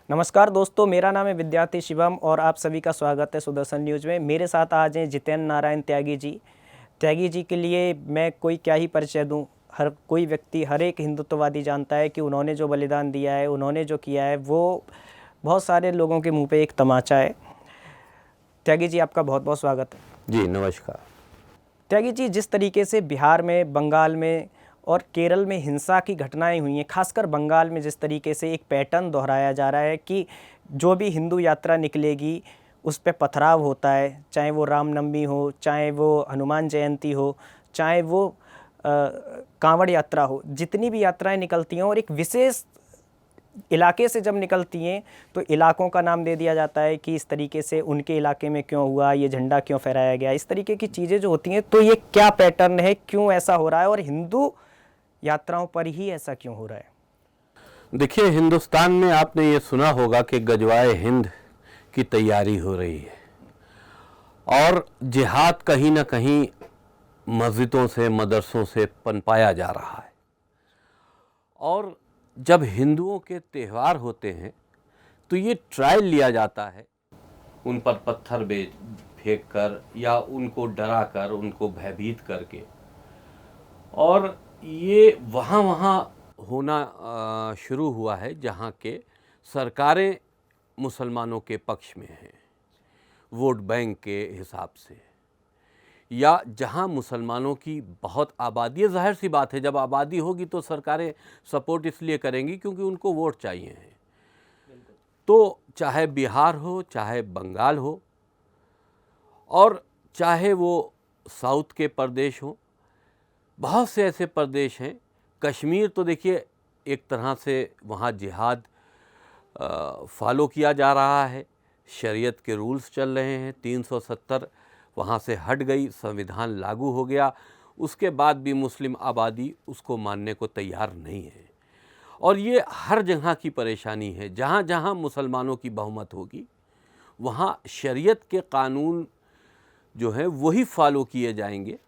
नमस्कार दोस्तों, मेरा नाम है विद्यार्थी शिवम और आप सभी का स्वागत है सुदर्शन न्यूज़ में। मेरे साथ आज हैं जितेंद्र नारायण त्यागी जी। त्यागी जी के लिए मैं कोई क्या ही परिचय दूं। हर कोई व्यक्ति, हर एक हिंदुत्ववादी जानता है कि उन्होंने जो बलिदान दिया है, उन्होंने जो किया है, वो बहुत सारे लोगों के मुंह पे एक तमाचा है। त्यागी जी, आपका बहुत बहुत स्वागत है। जी नमस्कार। त्यागी जी, जिस तरीके से बिहार में, बंगाल में और केरल में हिंसा की घटनाएं हुई हैं, खासकर बंगाल में जिस तरीके से एक पैटर्न दोहराया जा रहा है कि जो भी हिंदू यात्रा निकलेगी उस पे पथराव होता है, चाहे वो रामनवमी हो, चाहे वो हनुमान जयंती हो, चाहे वो कांवड़ यात्रा हो, जितनी भी यात्राएं निकलती हैं और एक विशेष इलाके से जब निकलती हैं तो इलाकों का नाम दे दिया जाता है कि इस तरीके से उनके इलाके में क्यों हुआ, ये झंडा क्यों फहराया गया, इस तरीके की चीज़ें जो होती हैं। तो ये क्या पैटर्न है, क्यों ऐसा हो रहा है और हिंदू यात्राओं पर ही ऐसा क्यों हो रहा है? देखिए, हिंदुस्तान में आपने ये सुना होगा कि गजवाए हिंद की तैयारी हो रही है और जिहाद कहीं ना कहीं मस्जिदों से, मदरसों से पनपाया जा रहा है। और जब हिंदुओं के त्यौहार होते हैं तो ये ट्रायल लिया जाता है, उन पर पत्थर फेंक कर या उनको डरा कर, उनको भयभीत करके, और ये वहाँ होना शुरू हुआ है जहाँ के सरकारें मुसलमानों के पक्ष में हैं, वोट बैंक के हिसाब से, या जहाँ मुसलमानों की बहुत आबादी है। जाहिर सी बात है, जब आबादी होगी तो सरकारें सपोर्ट इसलिए करेंगी क्योंकि उनको वोट चाहिए हैं। तो चाहे बिहार हो, चाहे बंगाल हो, और चाहे वो साउथ के प्रदेश हों, बहुत से ऐसे प्रदेश हैं। कश्मीर तो देखिए, एक तरह से वहाँ जिहाद फॉलो किया जा रहा है, शरीयत के रूल्स चल रहे हैं। 370 वहाँ से हट गई, संविधान लागू हो गया, उसके बाद भी मुस्लिम आबादी उसको मानने को तैयार नहीं है। और ये हर जगह की परेशानी है। जहाँ जहाँ मुसलमानों की बहुमत होगी वहाँ शरीयत के कानून जो है वही फॉलो किए जाएंगे।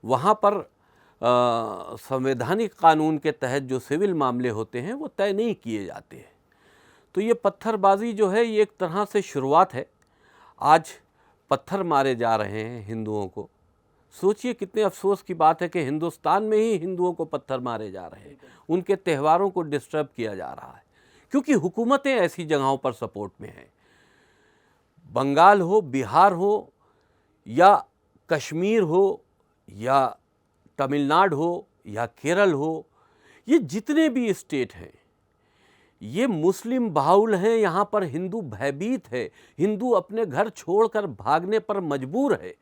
वहाँ पर संवैधानिक कानून के तहत जो सिविल मामले होते हैं वो तय नहीं किए जाते हैं। तो ये पत्थरबाजी जो है, ये एक तरह से शुरुआत है। आज पत्थर मारे जा रहे हैं हिंदुओं को। सोचिए, कितने अफसोस की बात है कि हिंदुस्तान में ही हिंदुओं को पत्थर मारे जा रहे हैं, उनके त्यौहारों को डिस्टर्ब किया जा रहा है, क्योंकि हुकूमतें ऐसी जगहों पर सपोर्ट में हैं। बंगाल हो, बिहार हो, या कश्मीर हो, या तमिलनाडु हो, या केरल हो, ये जितने भी स्टेट हैं ये मुस्लिम बाहुल हैं। यहाँ पर हिंदू भयभीत है, हिंदू अपने घर छोड़कर भागने पर मजबूर है।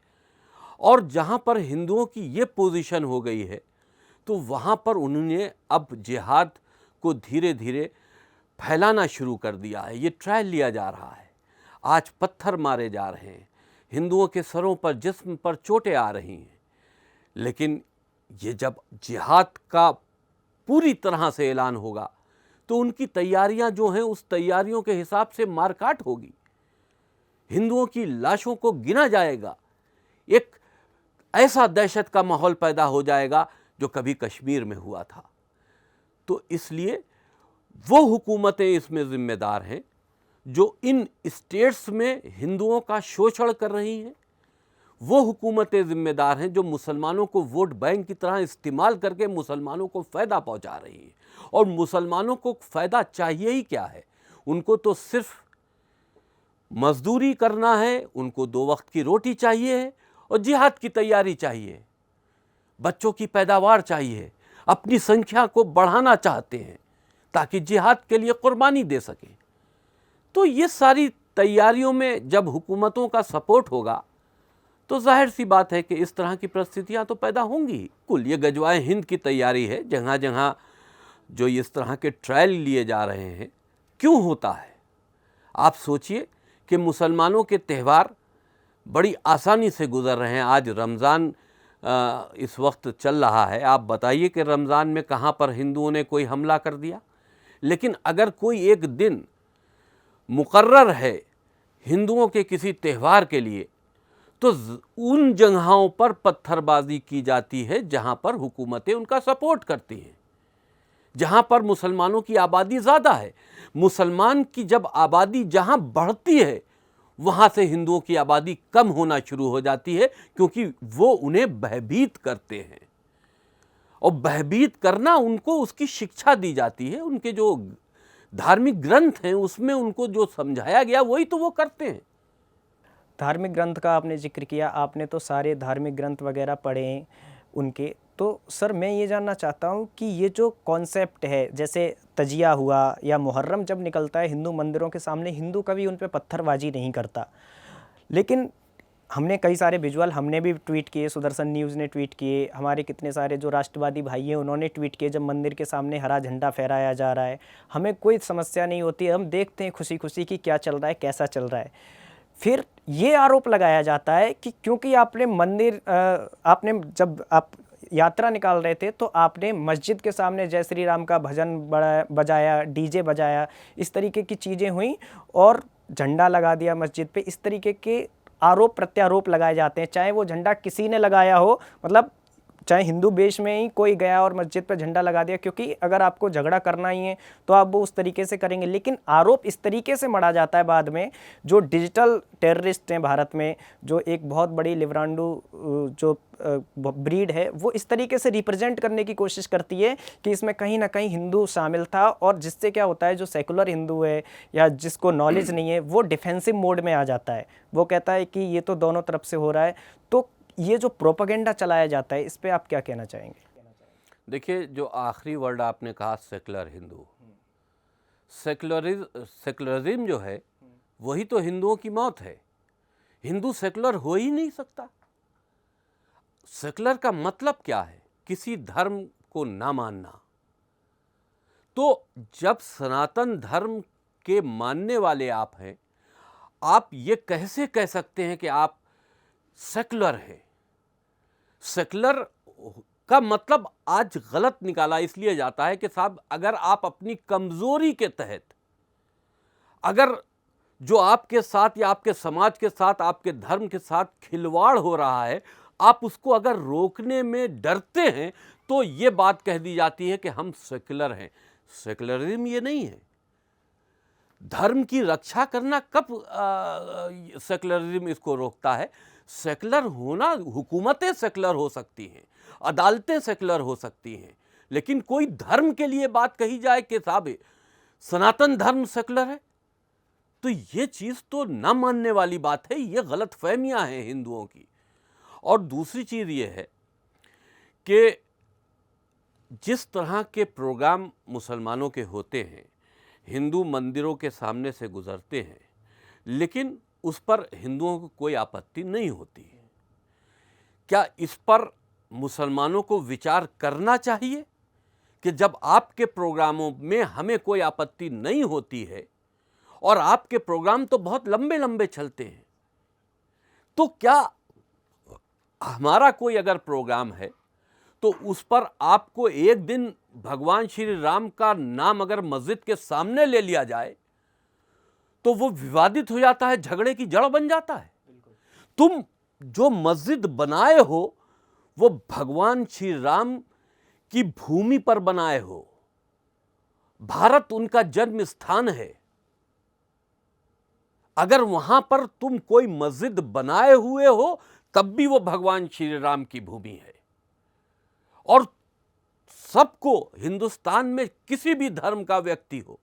और जहाँ पर हिंदुओं की ये पोजीशन हो गई है तो वहाँ पर उन्होंने अब जिहाद को धीरे धीरे फैलाना शुरू कर दिया है। ये ट्रायल लिया जा रहा है। आज पत्थर मारे जा रहे हैं, हिंदुओं के सरों पर, जिस्म पर चोटें आ रही हैं। लेकिन ये जब जिहाद का पूरी तरह से ऐलान होगा तो उनकी तैयारियां जो हैं, उस तैयारियों के हिसाब से मारकाट होगी, हिंदुओं की लाशों को गिना जाएगा, एक ऐसा दहशत का माहौल पैदा हो जाएगा जो कभी कश्मीर में हुआ था। तो इसलिए वो हुकूमतें इसमें जिम्मेदार हैं जो इन स्टेट्स में हिंदुओं का शोषण कर रही हैं। वो हुकूमतें जिम्मेदार हैं जो मुसलमानों को वोट बैंक की तरह इस्तेमाल करके मुसलमानों को फ़ायदा पहुंचा रही हैं। और मुसलमानों को फ़ायदा चाहिए ही क्या है, उनको तो सिर्फ मजदूरी करना है, उनको 2 वक्त की रोटी चाहिए है और जिहाद की तैयारी चाहिए, बच्चों की पैदावार चाहिए, अपनी संख्या को बढ़ाना चाहते हैं ताकि जिहाद के लिए कुर्बानी दे सकें। तो ये सारी तैयारियों में जब हुकूमतों का सपोर्ट होगा तो जाहिर सी बात है कि इस तरह की परिस्थितियां तो पैदा होंगी। कुल ये गजवाए हिंद की तैयारी है। जहाँ जहाँ जो इस तरह के ट्रायल लिए जा रहे हैं, क्यों होता है? आप सोचिए कि मुसलमानों के त्यौहार बड़ी आसानी से गुजर रहे हैं। आज रमज़ान इस वक्त चल रहा है। आप बताइए कि रमज़ान में कहाँ पर हिंदुओं ने कोई हमला कर दिया? लेकिन अगर कोई एक दिन मुकर्रर है हिंदुओं के किसी त्यौहार के लिए तो उन जगहों पर पत्थरबाजी की जाती है जहां पर हुकूमतें उनका सपोर्ट करती हैं, जहां पर मुसलमानों की आबादी ज़्यादा है। मुसलमान की जब आबादी जहाँ बढ़ती है वहाँ से हिंदुओं की आबादी कम होना शुरू हो जाती है, क्योंकि वो उन्हें भयभीत करते हैं और भयभीत करना उनको उसकी शिक्षा दी जाती है। उनके जो धार्मिक ग्रंथ हैं उसमें उनको जो समझाया गया वही तो वो करते हैं। धार्मिक ग्रंथ का आपने जिक्र किया, आपने तो सारे धार्मिक ग्रंथ वगैरह पढ़े हैं उनके। तो सर मैं ये जानना चाहता हूँ कि ये जो कॉन्सेप्ट है, जैसे तजिया हुआ या मुहर्रम जब निकलता है हिंदू मंदिरों के सामने, हिंदू कभी उन पे पत्थरबाजी नहीं करता, लेकिन हमने कई सारे विजुअल हमने भी ट्वीट किए, सुदर्शन न्यूज़ ने ट्वीट किए, हमारे कितने सारे जो राष्ट्रवादी भाई हैं उन्होंने ट्वीट किए, जब मंदिर के सामने हरा झंडा फहराया जा रहा है हमें कोई समस्या नहीं होती है, हम देखते हैं खुशी खुशी कि क्या चल रहा है, कैसा चल रहा है। फिर ये आरोप लगाया जाता है कि क्योंकि आपने मंदिर आपने जब आप यात्रा निकाल रहे थे तो आपने मस्जिद के सामने जय श्री राम का भजन बजाया, डीजे बजाया, इस तरीके की चीज़ें हुई और झंडा लगा दिया मस्जिद पे। इस तरीके के आरोप प्रत्यारोप लगाए जाते हैं, चाहे वो झंडा किसी ने लगाया हो, मतलब चाहे हिंदू वेश में ही कोई गया और मस्जिद पर झंडा लगा दिया, क्योंकि अगर आपको झगड़ा करना ही है तो आप वो उस तरीके से करेंगे। लेकिन आरोप इस तरीके से मढ़ा जाता है बाद में, जो डिजिटल टेररिस्ट हैं भारत में, जो एक बहुत बड़ी लिवरांडू जो ब्रीड है, वो इस तरीके से रिप्रेजेंट करने की कोशिश करती है कि इसमें कहीं ना कहीं हिंदू शामिल था, और जिससे क्या होता है जो सेकुलर हिंदू है या जिसको नॉलेज नहीं है वो डिफेंसिव मोड में आ जाता है, वो कहता है कि ये तो दोनों तरफ से हो रहा है। तो ये जो प्रोपेगेंडा चलाया जाता है इस पे आप क्या कहना चाहेंगे? देखिए, जो आखिरी वर्ड आपने कहा सेकुलर हिंदू, सेकुलरिज्म जो है वही तो हिंदुओं की मौत है। हिंदू सेकुलर हो ही नहीं सकता। सेकुलर का मतलब क्या है? किसी धर्म को ना मानना। तो जब सनातन धर्म के मानने वाले आप हैं, आप ये कैसे कह सकते हैं कि आप सेकुलर हैं? सेकुलर का मतलब आज गलत निकाला इसलिए जाता है कि साहब, अगर आप अपनी कमजोरी के तहत, अगर जो आपके साथ या आपके समाज के साथ, आपके धर्म के साथ खिलवाड़ हो रहा है, आप उसको अगर रोकने में डरते हैं तो ये बात कह दी जाती है कि हम सेकुलर हैं। सेकुलरिज्म ये नहीं है। धर्म की रक्षा करना कब सेकुलरिज्म इसको रोकता है? सेकुलर होना, हुकूमतें सेकुलर हो सकती हैं, अदालतें सेकुलर हो सकती हैं, लेकिन कोई धर्म के लिए बात कही जाए कि साहब सनातन धर्म सेकुलर है, तो ये चीज़ तो ना मानने वाली बात है। ये गलत फहमियाँ हैं हिंदुओं की। और दूसरी चीज़ ये है कि जिस तरह के प्रोग्राम मुसलमानों के होते हैं, हिंदू मंदिरों के सामने से गुजरते हैं, लेकिन उस पर हिंदुओं को कोई आपत्ति नहीं होती है। क्या इस पर मुसलमानों को विचार करना चाहिए कि जब आपके प्रोग्रामों में हमें कोई आपत्ति नहीं होती है और आपके प्रोग्राम तो बहुत लंबे लंबे चलते हैं, तो क्या हमारा कोई अगर प्रोग्राम है तो उस पर आपको एक दिन भगवान श्री राम का नाम अगर मस्जिद के सामने ले लिया जाए तो वो विवादित हो जाता है, झगड़े की जड़ बन जाता है। तुम जो मस्जिद बनाए हो वो भगवान श्री राम की भूमि पर बनाए हो, भारत उनका जन्म स्थान है। अगर वहां पर तुम कोई मस्जिद बनाए हुए हो तब भी वो भगवान श्री राम की भूमि है। और सबको, हिंदुस्तान में किसी भी धर्म का व्यक्ति हो,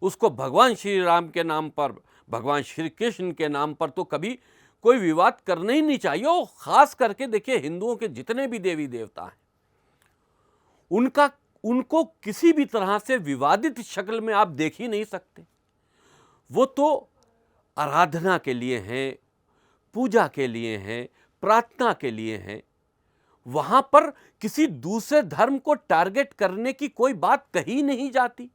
उसको भगवान श्री राम के नाम पर, भगवान श्री कृष्ण के नाम पर तो कभी कोई विवाद करना ही नहीं चाहिए। और खास करके देखिए, हिंदुओं के जितने भी देवी देवता हैं उनको किसी भी तरह से विवादित शक्ल में आप देख ही नहीं सकते। वो तो आराधना के लिए हैं, पूजा के लिए हैं, प्रार्थना के लिए हैं। वहां पर किसी दूसरे धर्म को टारगेट करने की कोई बात कही नहीं जाती।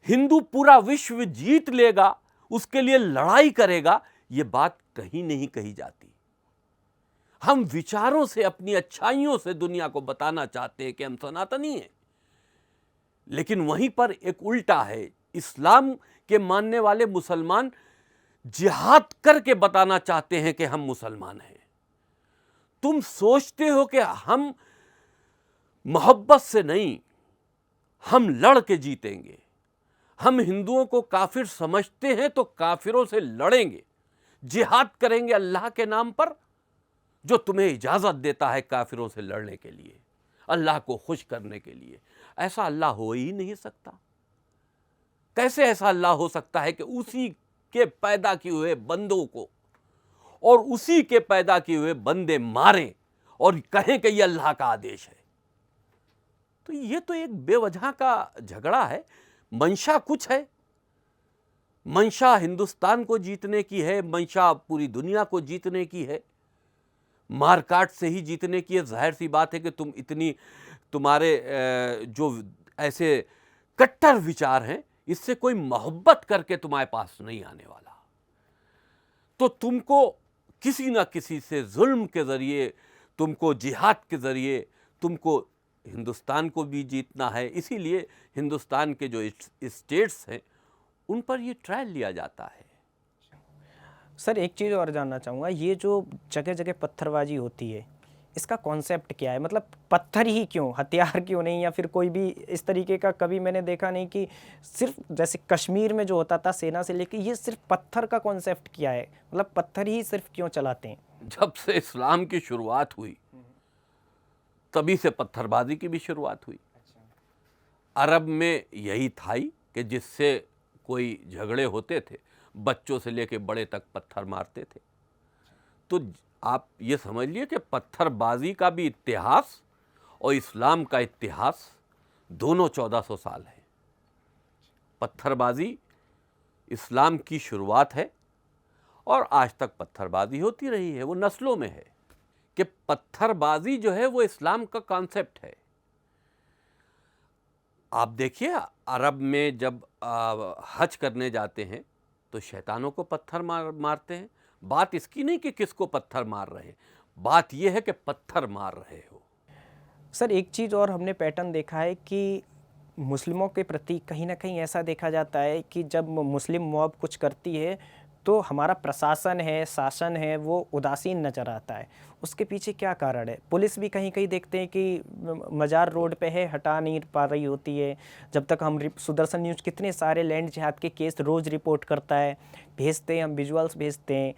हिंदू पूरा विश्व जीत लेगा, उसके लिए लड़ाई करेगा, यह बात कहीं नहीं कही जाती। हम विचारों से, अपनी अच्छाइयों से दुनिया को बताना चाहते हैं कि हम सनातनी हैं, लेकिन वहीं पर एक उल्टा है। इस्लाम के मानने वाले मुसलमान जिहाद करके बताना चाहते हैं कि हम मुसलमान हैं। तुम सोचते हो कि हम मोहब्बत से नहीं, हम लड़ के जीतेंगे। हम हिंदुओं को काफिर समझते हैं तो काफिरों से लड़ेंगे, जिहाद करेंगे अल्लाह के नाम पर, जो तुम्हें इजाजत देता है काफिरों से लड़ने के लिए, अल्लाह को खुश करने के लिए। ऐसा अल्लाह हो ही नहीं सकता। कैसे ऐसा अल्लाह हो सकता है कि उसी के पैदा किए हुए बंदों को और उसी के पैदा किए हुए बंदे मारें और कहें कि यह अल्लाह का आदेश है? तो ये तो एक बेवजह का झगड़ा है। मंशा कुछ है, मंशा हिंदुस्तान को जीतने की है, मंशा पूरी दुनिया को जीतने की है, मारकाट से ही जीतने की है। जाहिर सी बात है कि तुम्हारे जो ऐसे कट्टर विचार हैं, इससे कोई मोहब्बत करके तुम्हारे पास नहीं आने वाला। तो तुमको किसी ना किसी से जुल्म के ज़रिए, तुमको जिहाद के ज़रिए, तुमको हिंदुस्तान को भी जीतना है। इसीलिए हिंदुस्तान के जो स्टेट्स हैं उन पर ये ट्रायल लिया जाता है। सर एक चीज़ और जानना चाहूँगा, ये जो जगह जगह पत्थरबाजी होती है, इसका कॉन्सेप्ट क्या है? मतलब पत्थर ही क्यों, हथियार क्यों नहीं, या फिर कोई भी इस तरीके का कभी मैंने देखा नहीं कि सिर्फ जैसे कश्मीर में जो होता था सेना से लेके, ये सिर्फ पत्थर का कॉन्सेप्ट क्या है? मतलब पत्थर ही सिर्फ क्यों चलाते हैं? जब से इस्लाम की शुरुआत हुई तभी से पत्थरबाजी की भी शुरुआत हुई। अरब में यही था ही कि जिससे कोई झगड़े होते थे, बच्चों से लेके बड़े तक पत्थर मारते थे। तो आप ये समझ लिए कि पत्थरबाजी का भी इतिहास और इस्लाम का इतिहास दोनों 1400 साल है। पत्थरबाजी इस्लाम की शुरुआत है और आज तक पत्थरबाजी होती रही है। वो नस्लों में है कि पत्थरबाजी जो है वो इस्लाम का कॉन्सेप्ट है। आप देखिए, अरब में जब हज करने जाते हैं तो शैतानों को पत्थर मारते हैं। बात इसकी नहीं कि किसको पत्थर मार रहे हैं, बात यह है कि पत्थर मार रहे हो। सर एक चीज़ और हमने पैटर्न देखा है कि मुस्लिमों के प्रति कहीं ना कहीं ऐसा देखा जाता है कि जब मुस्लिम मॉब कुछ करती है तो हमारा प्रशासन है, शासन है, वो उदासीन नज़र आता है। उसके पीछे क्या कारण है? पुलिस भी कहीं कहीं देखते हैं कि मज़ार रोड पे है, हटा नहीं पा रही होती है। जब तक हम सुदर्शन न्यूज़ कितने सारे लैंड जिहाद के केस रोज़ रिपोर्ट करता है, भेजते हैं, हम विजुअल्स भेजते हैं।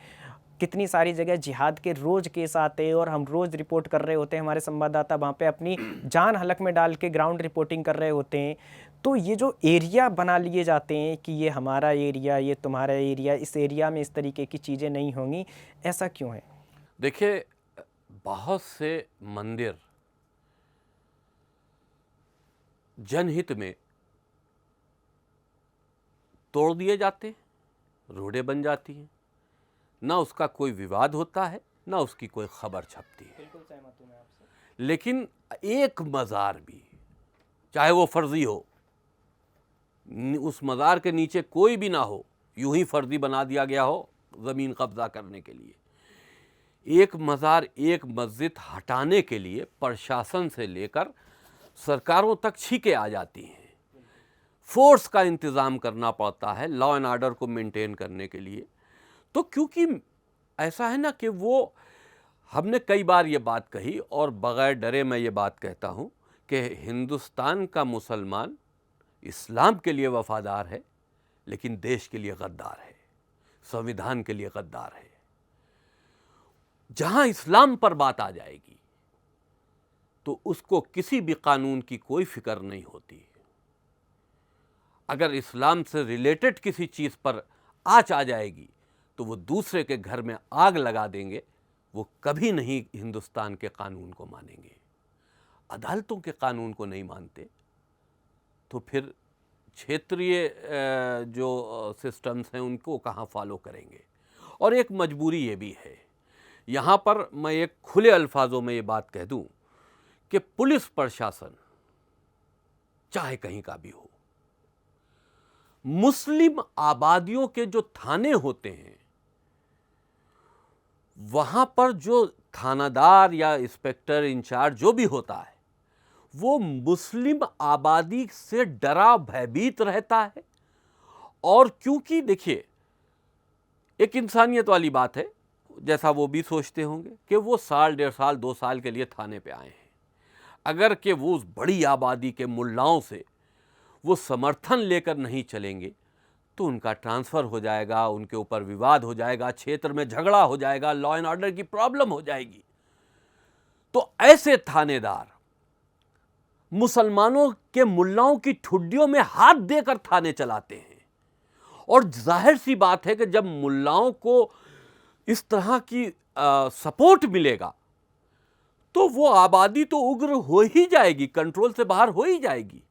कितनी सारी जगह जिहाद के रोज़ केस आते हैं और हम रोज़ रिपोर्ट कर रहे होते हैं। हमारे संवाददाता वहाँ पे अपनी जान हलक में डाल के ग्राउंड रिपोर्टिंग कर रहे होते हैं। तो ये जो एरिया बना लिए जाते हैं कि ये हमारा एरिया, ये तुम्हारा एरिया, इस एरिया में इस तरीके की चीज़ें नहीं होंगी, ऐसा क्यों है? देखिए, बहुत से मंदिर जनहित में तोड़ दिए जाते हैं, रोडें बन जाती हैं, ना उसका कोई विवाद होता है, ना उसकी कोई खबर छपती है। बिल्कुल सहमत हूं मैं आपसे। लेकिन एक मज़ार भी, चाहे वो फर्जी हो, उस मज़ार के नीचे कोई भी ना हो, यूं ही फर्जी बना दिया गया हो ज़मीन कब्जा करने के लिए, एक मज़ार, एक मस्जिद हटाने के लिए प्रशासन से लेकर सरकारों तक छीके आ जाती हैं। फोर्स का इंतज़ाम करना पड़ता है लॉ एंड ऑर्डर को मेंटेन करने के लिए। तो क्योंकि ऐसा है ना कि वो, हमने कई बार ये बात कही और बग़ैर डरे मैं ये बात कहता हूँ कि हिंदुस्तान का मुसलमान इस्लाम के लिए वफ़ादार है, लेकिन देश के लिए गद्दार है, संविधान के लिए गद्दार है। जहाँ इस्लाम पर बात आ जाएगी तो उसको किसी भी कानून की कोई फिक्र नहीं होती। अगर इस्लाम से रिलेटेड किसी चीज़ पर आँच आ जाएगी तो वो दूसरे के घर में आग लगा देंगे। वो कभी नहीं हिंदुस्तान के कानून को मानेंगे, अदालतों के कानून को नहीं मानते, तो फिर क्षेत्रीय जो सिस्टम्स हैं उनको कहाँ फॉलो करेंगे। और एक मजबूरी ये भी है, यहाँ पर मैं एक खुले अल्फाजों में ये बात कह दूँ कि पुलिस प्रशासन चाहे कहीं का भी हो, मुस्लिम आबादियों के जो थाने होते हैं वहाँ पर जो थानादार या इंस्पेक्टर इंचार्ज जो भी होता है वो मुस्लिम आबादी से डरा भयभीत रहता है। और क्योंकि देखिए, एक इंसानियत वाली बात है, जैसा वो भी सोचते होंगे कि वो साल, 1.5 साल, 2 साल के लिए थाने पे आए हैं, अगर कि वो उस बड़ी आबादी के मुल्लाओं से वो समर्थन लेकर नहीं चलेंगे तो उनका ट्रांसफ़र हो जाएगा, उनके ऊपर विवाद हो जाएगा, क्षेत्र में झगड़ा हो जाएगा, लॉ एंड ऑर्डर की प्रॉब्लम हो जाएगी। तो ऐसे थानेदार मुसलमानों के मुल्लाओं की ठुड्डियों में हाथ देकर थाने चलाते हैं। और जाहिर सी बात है कि जब मुल्लाओं को इस तरह की सपोर्ट मिलेगा तो वो आबादी तो उग्र हो ही जाएगी, कंट्रोल से बाहर हो ही जाएगी।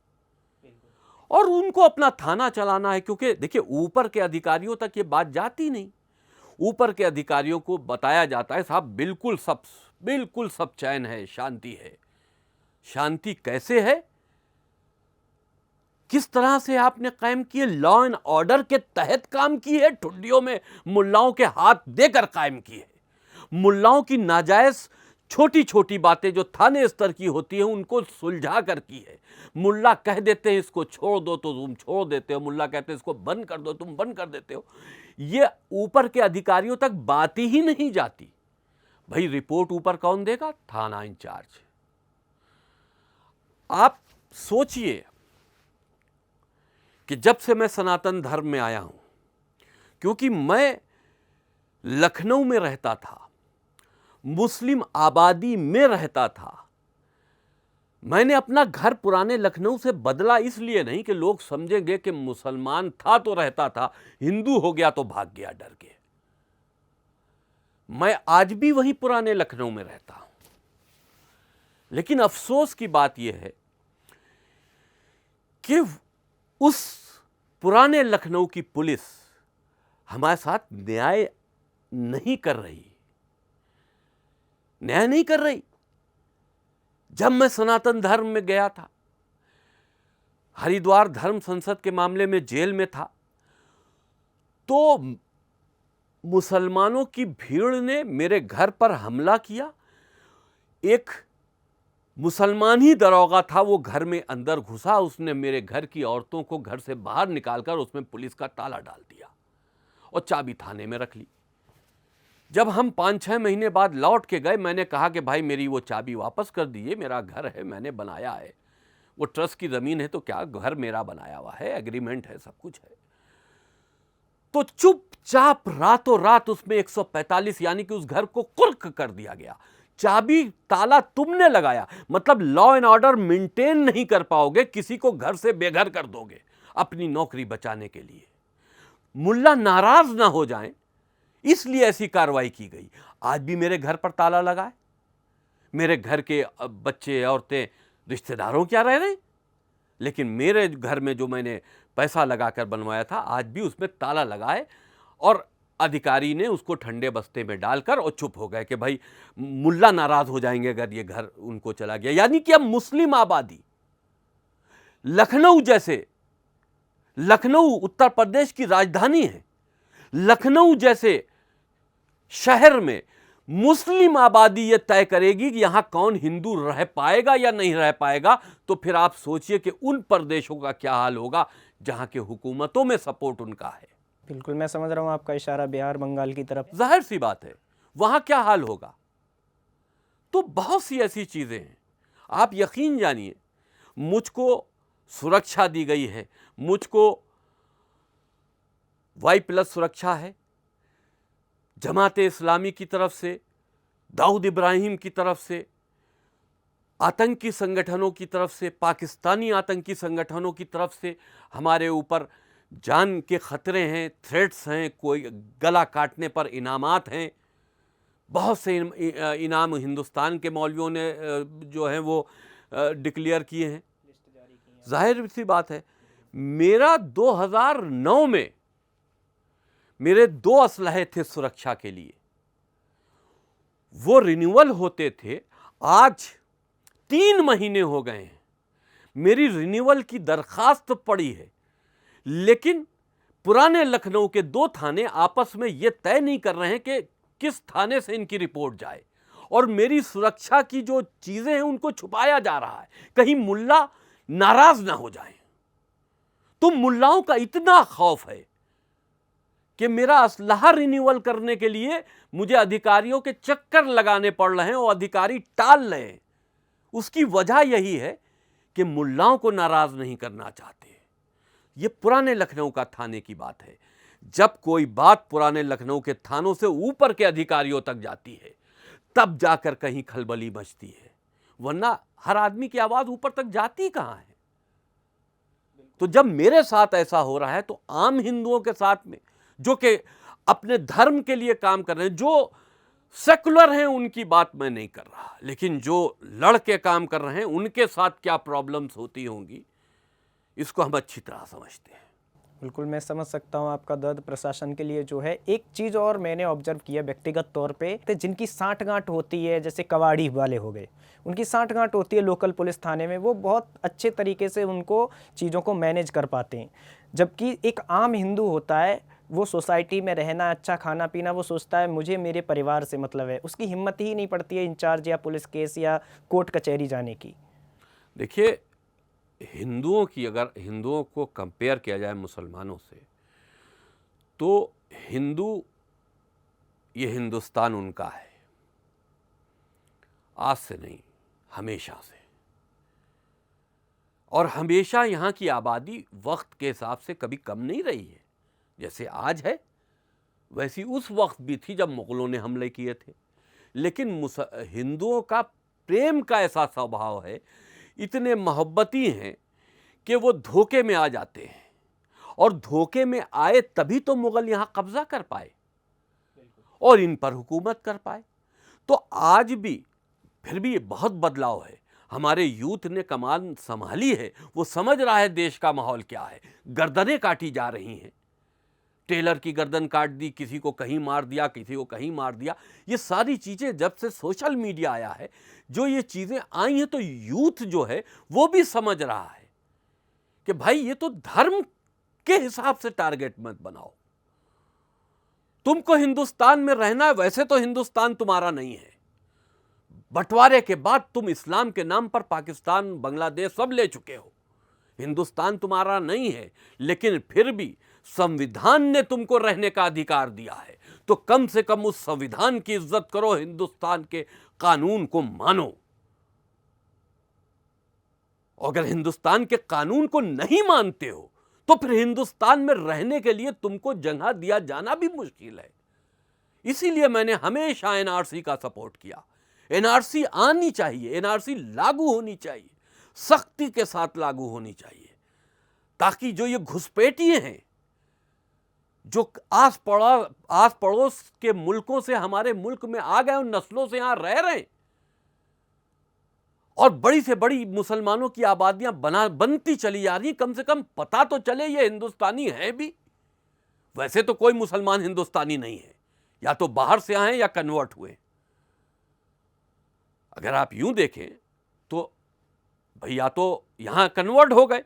और उनको अपना थाना चलाना है, क्योंकि देखिए ऊपर के अधिकारियों तक ये बात जाती नहीं। ऊपर के अधिकारियों को बताया जाता है साहब बिल्कुल सब चैन है, शांति है। शांति कैसे है, किस तरह से आपने कायम किए? लॉ एंड ऑर्डर के तहत काम की है, ठुड्डियों में मुल्लाओं के हाथ देकर कायम की है। मुल्लाओं की नाजायज छोटी छोटी बातें जो थाने स्तर की होती हैं उनको सुलझा कर की है। मुल्ला कह देते हैं इसको छोड़ दो तो तुम छोड़ देते हो, मुल्ला कहते हैं इसको बंद कर दो तुम बंद कर देते हो। ये ऊपर के अधिकारियों तक बात ही नहीं जाती। भाई रिपोर्ट ऊपर कौन देगा? थाना इंचार्ज। आप सोचिए कि जब से मैं सनातन धर्म में आया हूं, क्योंकि मैं लखनऊ में रहता था, मुस्लिम आबादी में रहता था, मैंने अपना घर पुराने लखनऊ से बदला इसलिए नहीं कि लोग समझेंगे कि मुसलमान था तो रहता था, हिंदू हो गया तो भाग गया डर के। मैं आज भी वहीं पुराने लखनऊ में रहता हूं। लेकिन अफसोस की बात यह है कि उस पुराने लखनऊ की पुलिस हमारे साथ न्याय नहीं कर रही। जब मैं सनातन धर्म में गया था, हरिद्वार धर्म संसद के मामले में जेल में था, तो मुसलमानों की भीड़ ने मेरे घर पर हमला किया। एक मुसलमान ही दरोगा था, वो घर में अंदर घुसा, उसने मेरे घर की औरतों को घर से बाहर निकालकर उसमें पुलिस का ताला डाल दिया और चाबी थाने में रख ली। जब हम 5-6 महीने बाद लौट के गए, मैंने कहा कि भाई मेरी वो चाबी वापस कर दीजिए, मेरा घर है, मैंने बनाया है, वो ट्रस्ट की ज़मीन है तो क्या, घर मेरा बनाया हुआ है, एग्रीमेंट है, सब कुछ है। तो चुपचाप रातों रात उसमें 145 यानी कि उस घर को कुर्क कर दिया गया। चाबी ताला तुमने लगाया, मतलब लॉ एंड ऑर्डर मेंटेन नहीं कर पाओगे, किसी को घर से बेघर कर दोगे अपनी नौकरी बचाने के लिए। मुल्ला नाराज ना हो जाएं इसलिए ऐसी कार्रवाई की गई। आज भी मेरे घर पर ताला लगा है। मेरे घर के बच्चे औरतें रिश्तेदारों क्या रह रहे, लेकिन मेरे घर में जो मैंने पैसा लगाकर बनवाया था आज भी उसमें ताला लगा है। और अधिकारी ने उसको ठंडे बस्ते में डालकर और चुप हो गए कि भाई मुल्ला नाराज हो जाएंगे अगर ये घर उनको चला गया। यानी कि अब मुस्लिम आबादी लखनऊ उत्तर प्रदेश की राजधानी है, लखनऊ जैसे शहर में मुस्लिम आबादी यह तय करेगी कि यहां कौन हिंदू रह पाएगा या नहीं रह पाएगा। तो फिर आप सोचिए कि उन प्रदेशों का क्या हाल होगा जहां के हुकूमतों में सपोर्ट उनका है। बिल्कुल, मैं समझ रहा हूं आपका इशारा बिहार बंगाल की तरफ। जाहिर सी बात है वहां क्या हाल होगा। तो बहुत सी ऐसी चीजें हैं, आप यकीन जानिए मुझको सुरक्षा दी गई है, मुझको Y+ सुरक्षा है, जमात इस्लामी की तरफ से, दाऊद इब्राहिम की तरफ से, आतंकी संगठनों की तरफ से, पाकिस्तानी आतंकी संगठनों की तरफ से हमारे ऊपर जान के खतरे हैं, थ्रेट्स हैं, कोई गला काटने पर इनामात हैं। बहुत से इनाम हिंदुस्तान के मौलवियों ने जो हैं वो डिक्लेयर किए हैं। जाहिर सी बात है, मेरा 2009 में मेरे 2 असलहे थे सुरक्षा के लिए, वो रिन्यूअल होते थे। आज 3 महीने हो गए हैं, मेरी रिन्यूअल की दरखास्त पड़ी है, लेकिन पुराने लखनऊ के 2 थाने आपस में ये तय नहीं कर रहे हैं कि किस थाने से इनकी रिपोर्ट जाए। और मेरी सुरक्षा की जो चीजें हैं उनको छुपाया जा रहा है, कहीं मुल्ला नाराज ना हो जाए। तो मुल्लाओं का इतना खौफ है कि मेरा असलहा रिन्यूअल करने के लिए मुझे अधिकारियों के चक्कर लगाने पड़ रहे हैं और अधिकारी टाल रहे हैं। उसकी वजह यही है कि मुल्लाओं को नाराज नहीं करना चाहते। ये पुराने लखनऊ का थाने की बात है। जब कोई बात पुराने लखनऊ के थानों से ऊपर के अधिकारियों तक जाती है तब जाकर कहीं खलबली मचती है, वरना हर आदमी की आवाज ऊपर तक जाती कहां है। तो जब मेरे साथ ऐसा हो रहा है तो आम हिंदुओं के साथ में, जो कि अपने धर्म के लिए काम कर रहे हैं, जो सेकुलर हैं, उनकी बात मैं नहीं कर रहा, लेकिन जो लड़के काम कर रहे हैं उनके साथ क्या प्रॉब्लम्स होती होंगी इसको हम अच्छी तरह समझते हैं। बिल्कुल, मैं समझ सकता हूँ आपका दर्द। प्रशासन के लिए जो है, एक चीज़ और मैंने ऑब्जर्व किया व्यक्तिगत तौर पे, तो जिनकी सांठगांठ होती है, जैसे कबाड़ी वाले हो गए, उनकी सांठगांठ होती है लोकल पुलिस थाने में, वो बहुत अच्छे तरीके से उनको चीज़ों को मैनेज कर पाते हैं। जबकि एक आम हिंदू होता है, वो सोसाइटी में रहना, अच्छा खाना पीना, वो सोचता है मुझे मेरे परिवार से मतलब है, उसकी हिम्मत ही नहीं पड़ती है इंचार्ज या पुलिस केस या कोर्ट कचहरी जाने की। देखिए, हिंदुओं की, अगर हिंदुओं को कंपेयर किया जाए मुसलमानों से, तो हिंदू, ये हिंदुस्तान उनका है, आज से नहीं, हमेशा से। और हमेशा यहाँ की आबादी वक्त के हिसाब से कभी कम नहीं रही है। जैसे आज है वैसी उस वक्त भी थी जब मुगलों ने हमले किए थे। लेकिन हिंदुओं का प्रेम का ऐसा स्वभाव है, इतने मोहब्बती हैं कि वो धोखे में आ जाते हैं, और धोखे में आए तभी तो मुगल यहाँ कब्जा कर पाए और इन पर हुकूमत कर पाए। तो आज भी फिर भी बहुत बदलाव है। हमारे यूथ ने कमान संभाली है, वो समझ रहा है देश का माहौल क्या है। गर्दनें काटी जा रही हैं, टेलर की गर्दन काट दी, किसी को कहीं मार दिया, किसी को कहीं मार दिया। ये सारी चीज़ें जब से सोशल मीडिया आया है, जो ये चीज़ें आई हैं, तो यूथ जो है वो भी समझ रहा है कि भाई ये तो धर्म के हिसाब से टारगेट मत बनाओ। तुमको हिंदुस्तान में रहना है, वैसे तो हिंदुस्तान तुम्हारा नहीं है। बंटवारे के बाद तुम इस्लाम के नाम पर पाकिस्तान, बांग्लादेश सब ले चुके हो। हिंदुस्तान तुम्हारा नहीं है, लेकिन फिर भी संविधान ने तुमको रहने का अधिकार दिया है, तो कम से कम उस संविधान की इज्जत करो, हिंदुस्तान के कानून को मानो। अगर हिंदुस्तान के कानून को नहीं मानते हो तो फिर हिंदुस्तान में रहने के लिए तुमको जगह दिया जाना भी मुश्किल है। इसीलिए मैंने हमेशा एनआरसी का सपोर्ट किया। एनआरसी आनी चाहिए, एनआरसी लागू होनी चाहिए, सख्ती के साथ लागू होनी चाहिए, ताकि जो ये घुसपैठिए हैं, जो आस पड़ोस के मुल्कों से हमारे मुल्क में आ गए, उन नस्लों से यहां रह रहे हैं, और बड़ी से बड़ी मुसलमानों की आबादियां बनती चली जा रही, कम से कम पता तो चले ये हिंदुस्तानी है भी। वैसे तो कोई मुसलमान हिंदुस्तानी नहीं है, या तो बाहर से आए या कन्वर्ट हुए। अगर आप यूं देखें तो भाई या तो यहां कन्वर्ट हो गए,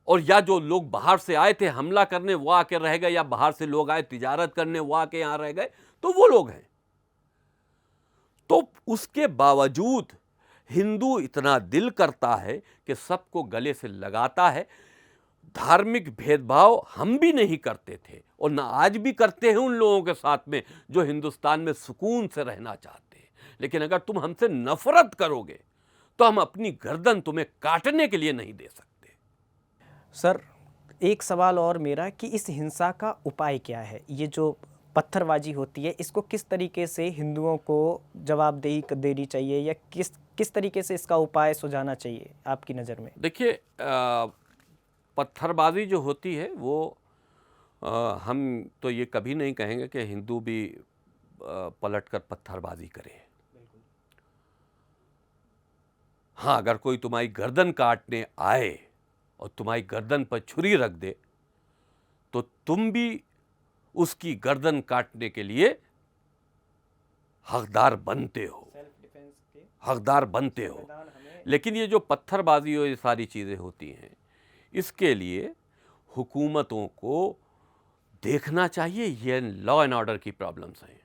और या जो लोग बाहर से आए थे हमला करने वो आके रह गए, या बाहर से लोग आए तिजारत करने वो आके यहां रह गए, तो वो लोग हैं। तो उसके बावजूद हिंदू इतना दिल करता है कि सबको गले से लगाता है। धार्मिक भेदभाव हम भी नहीं करते थे, और ना आज भी करते हैं उन लोगों के साथ में जो हिंदुस्तान में सुकून से रहना चाहते हैं। लेकिन अगर तुम हमसे नफरत करोगे तो हम अपनी गर्दन तुम्हें काटने के लिए नहीं दे सकते। सर, एक सवाल और मेरा कि इस हिंसा का उपाय क्या है? ये जो पत्थरबाजी होती है, इसको किस तरीके से हिंदुओं को जवाबदेही देनी चाहिए, या किस तरीके से इसका उपाय सुझाना चाहिए आपकी नज़र में? देखिए, पत्थरबाजी जो होती है वो हम तो ये कभी नहीं कहेंगे कि हिंदू भी पलटकर पत्थरबाजी करे। हाँ, अगर कोई तुम्हारी गर्दन काटने आए और तुम्हारी गर्दन पर छुरी रख दे तो तुम भी उसकी गर्दन काटने के लिए हकदार बनते हो, हकदार बनते हो। लेकिन ये जो पत्थरबाजी और ये सारी चीज़ें होती हैं, इसके लिए हुकूमतों को देखना चाहिए ये लॉ एंड ऑर्डर की प्रॉब्लम्स हैं।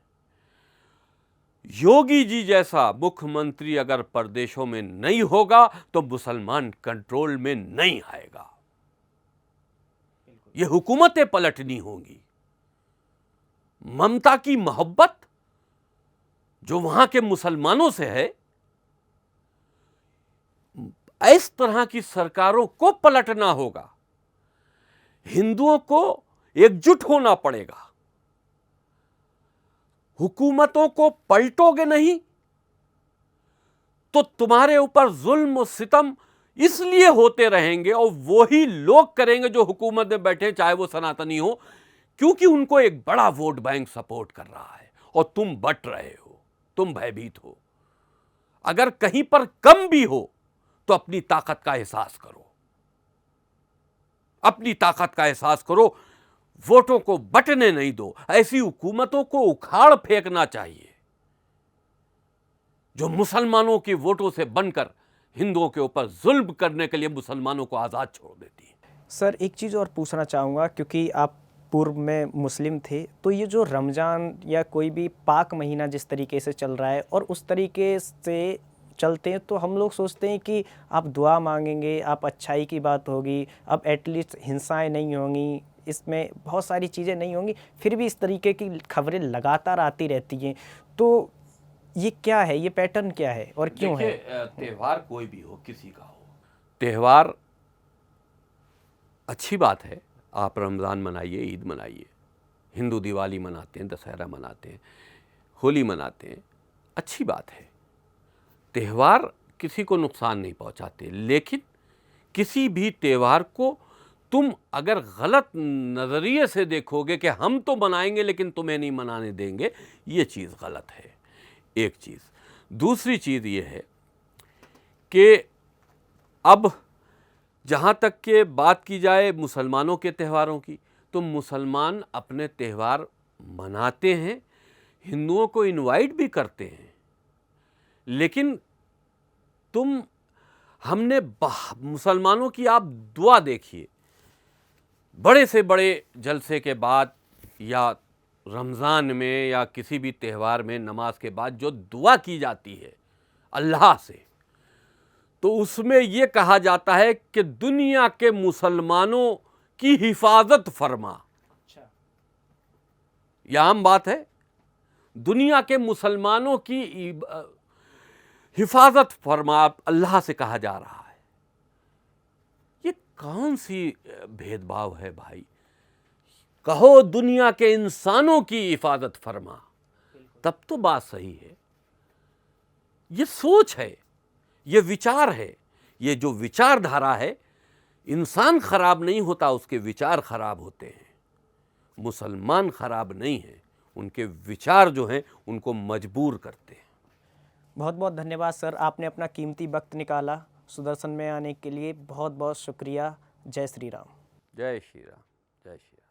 योगी जी जैसा मुख्यमंत्री अगर प्रदेशों में नहीं होगा तो मुसलमान कंट्रोल में नहीं आएगा। ये हुकूमतें पलटनी होंगी। ममता की मोहब्बत जो वहां के मुसलमानों से है, इस तरह की सरकारों को पलटना होगा हिंदुओं को एकजुट होना पड़ेगा। हुकूमतों को पलटोगे नहीं तो तुम्हारे ऊपर जुल्म और सितम इसलिए होते रहेंगे, और वही लोग करेंगे जो हुकूमत में बैठे, चाहे वो सनातनी हो, क्योंकि उनको एक बड़ा वोट बैंक सपोर्ट कर रहा है और तुम बट रहे हो, तुम भयभीत हो। अगर कहीं पर कम भी हो तो अपनी ताकत का एहसास करो, अपनी ताकत का एहसास करो, वोटों को बटने नहीं दो। ऐसी हुकूमतों को उखाड़ फेंकना चाहिए जो मुसलमानों की वोटों से बनकर हिंदुओं के ऊपर जुल्म करने के लिए मुसलमानों को आज़ाद छोड़ देती है। सर एक चीज़ और पूछना चाहूँगा, क्योंकि आप पूर्व में मुस्लिम थे, तो ये जो रमज़ान या कोई भी पाक महीना जिस तरीके से चल रहा है और उस तरीके से चलते हैं, तो हम लोग सोचते हैं कि आप दुआ मांगेंगे, आप अच्छाई की बात होगी, अब एटलीस्ट हिंसाएं नहीं होंगी, इसमें बहुत सारी चीज़ें नहीं होंगी, फिर भी इस तरीके की खबरें लगातार आती रहती हैं। तो ये क्या है, ये पैटर्न क्या है और क्यों है? त्यौहार कोई भी हो, किसी का हो, त्यौहार अच्छी बात है। आप रमज़ान मनाइए, ईद मनाइए, हिंदू दिवाली मनाते हैं, दशहरा मनाते हैं, होली मनाते हैं, अच्छी बात है। त्यौहार किसी को नुकसान नहीं पहुंचाते, लेकिन किसी भी त्यौहार को तुम अगर गलत नज़रिए से देखोगे कि हम तो मनाएंगे लेकिन तुम्हें नहीं मनाने देंगे, ये चीज़ गलत है। एक चीज़। दूसरी चीज़ ये है कि अब जहाँ तक के बात की जाए मुसलमानों के त्योहारों की, तो मुसलमान अपने त्यौहार मनाते हैं, हिंदुओं को इनवाइट भी करते हैं, लेकिन हमने मुसलमानों की आप दुआ देखिए, बड़े से बड़े जलसे के बाद या रमज़ान में या किसी भी त्यौहार में नमाज के बाद जो दुआ की जाती है अल्लाह से, तो उसमें यह कहा जाता है कि दुनिया के मुसलमानों की हिफाजत फरमा। यह आम बात है, दुनिया के मुसलमानों की हिफाजत फरमा अल्लाह से कहा जा रहा है। ये कौन सी भेदभाव है भाई? कहो दुनिया के इंसानों की हिफाजत फरमा, तब तो बात सही है। ये सोच है, ये विचार है। ये जो विचारधारा है, इंसान खराब नहीं होता, उसके विचार खराब होते हैं। मुसलमान खराब नहीं है, उनके विचार जो हैं उनको मजबूर करते हैं। बहुत बहुत धन्यवाद सर, आपने अपना कीमती वक्त निकाला सुदर्शन में आने के लिए। बहुत बहुत शुक्रिया। जय श्री राम। जय श्री राम। जय श्री राम।